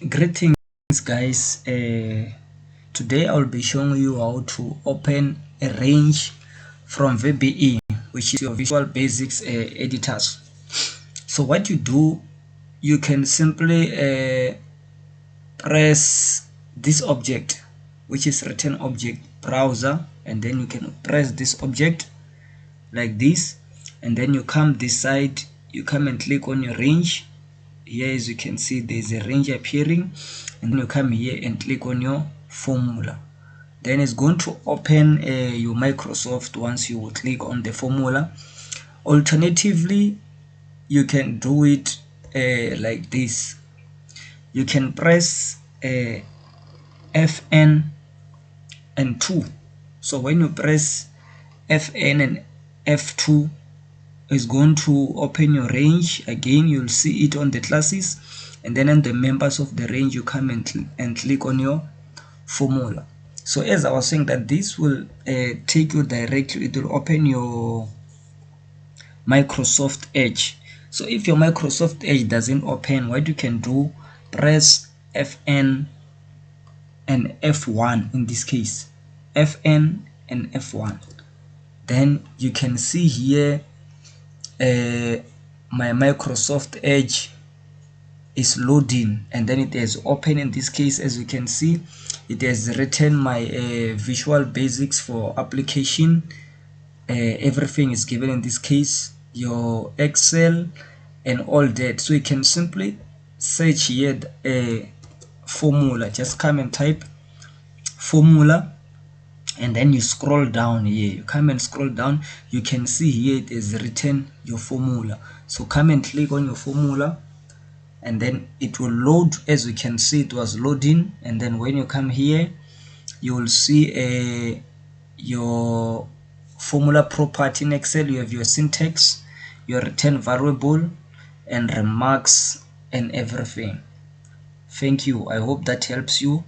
Greetings guys, today I'll be showing you how to open a range from VBE, which is your Visual Basics editors. So what you do, you can simply press this object, which is written object browser, and then you can press this object like this, and then you come this side, you come and click on your range. Here, as you can see, there's a range appearing, and then you come here and click on your formula. Then it's going to open your Microsoft once you click on the formula. Alternatively, you can do it like this. You can press Fn and 2. So when you press Fn and F2, is going to open your range. Again, you'll see it on the classes, and then on the members of the range, you come and click on your formula. So as I was saying, that this will take you directly, it will open your Microsoft Edge. So if your Microsoft Edge doesn't open, what you can do, press Fn and F1. In this case, Fn and F1, then you can see here my Microsoft Edge is loading, and then it has opened. In this case, as you can see, it has written my Visual Basics for application. Everything is given in this case, your Excel and all that. So you can simply search here formula. Just come and type formula, and then you scroll down here. You come and scroll down, you can see here it is written your formula. So come and click on your formula, and then it will load. As you can see, it was loading, and then when you come here, you will see your formula property in Excel. You have your syntax, your return variable, and remarks and everything. Thank you. I hope that helps you.